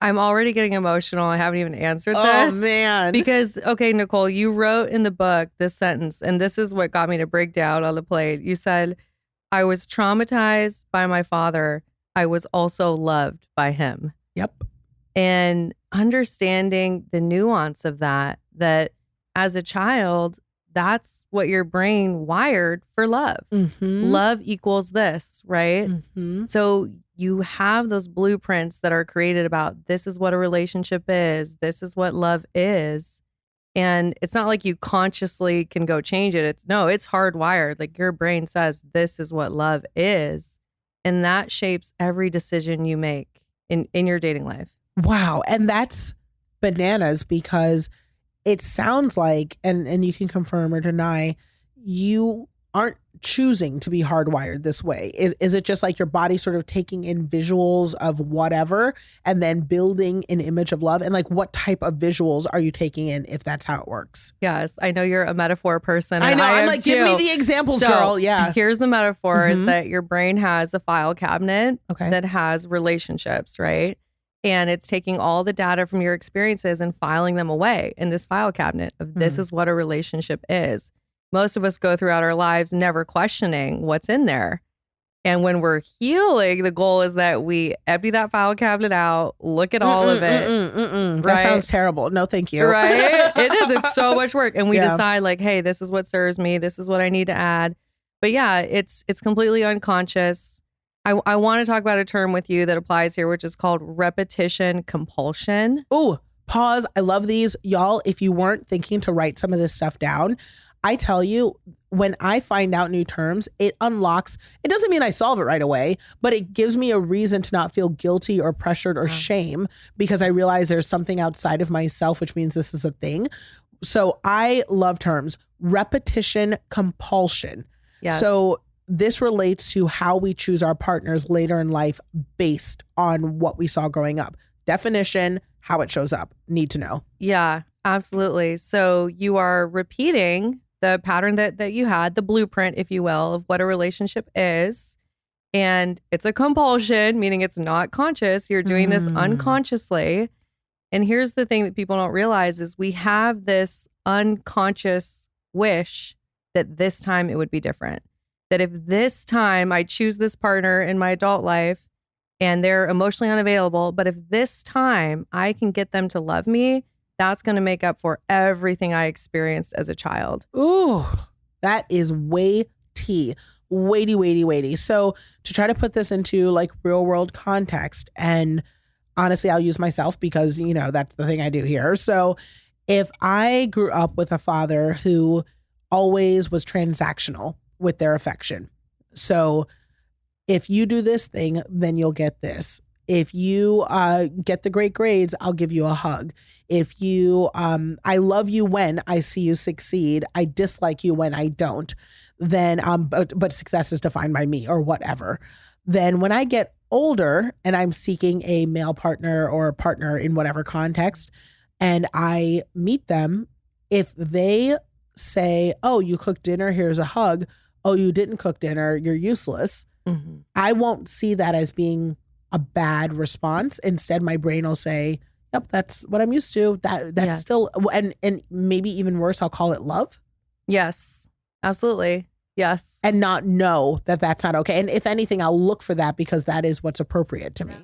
I'm already getting emotional. I haven't even answered Oh, this. man. Because, okay, Nicole, you wrote in the book this sentence, and this is what got me to break down on the plate. You said, I was traumatized by my father. I was also loved by him. Yep. And understanding the nuance of that as a child, that's what your brain wired for love. Mm-hmm. Love equals this, right? Mm-hmm. So you have those blueprints that are created about this is what a relationship is, this is what love is. And it's not like you consciously can go change it. It's hardwired. Like your brain says, this is what love is. And that shapes every decision you make in your dating life. Wow. And that's bananas because it sounds like, and you can confirm or deny, you aren't choosing to be hardwired this way. Is it just like your body sort of taking in visuals of whatever and then building an image of love? And like, what type of visuals are you taking in if that's how it works? Yes. I know you're a metaphor person. I know. I'm am like, too. give me the examples, girl. Yeah. Here's the metaphor is Mhm. that your brain has a file cabinet Okay. that has relationships, right? And it's taking all the data from your experiences and filing them away in this file cabinet of this is what a relationship is. Most of us go throughout our lives never questioning what's in there. And when we're healing, the goal is that we empty that file cabinet out, look at all of it. That Right? sounds terrible. No, thank you. Right? It is. It's so much work. And we Yeah. decide like, hey, this is what serves me. This is what I need to add. But yeah, it's completely unconscious. I want to talk about a term with you that applies here, which is called repetition compulsion. Ooh, pause. I love these. Y'all, if you weren't thinking to write some of this stuff down, I tell you, when I find out new terms, it unlocks, it doesn't mean I solve it right away, but it gives me a reason to not feel guilty or pressured or shame because I realize there's something outside of myself, which means this is a thing. So I love terms. Repetition compulsion. Yes. So this relates to how we choose our partners later in life based on what we saw growing up. Definition, how it shows up. Need to know. Yeah, absolutely. So you are repeating the pattern that you had, the blueprint, if you will, of what a relationship is. And it's a compulsion, meaning it's not conscious. You're doing this unconsciously. And here's the thing that people don't realize is we have this unconscious wish that this time it would be different. That if this time I choose this partner in my adult life and they're emotionally unavailable, but if this time I can get them to love me, that's going to make up for everything I experienced as a child. Ooh, that is weighty. So to try to put this into like real world context, and honestly, I'll use myself because, you know, that's the thing I do here. So if I grew up with a father who always was transactional with their affection. So if you do this thing, then you'll get this. If you get the great grades, I'll give you a hug. If you, I love you when I see you succeed. I dislike you when I don't. Then, but success is defined by me or whatever. Then when I get older and I'm seeking a male partner or a partner in whatever context, and I meet them, if they say, oh, you cooked dinner, here's a hug. Oh, you didn't cook dinner, you're useless. Mm-hmm. I won't see that as being a bad response. Instead, my brain will say, yep, that's what I'm used to. That's Yes. still, and maybe even worse, I'll call it love. Yes, absolutely. Yes. And not know that that's not okay. And if anything, I'll look for that because that is what's appropriate to me.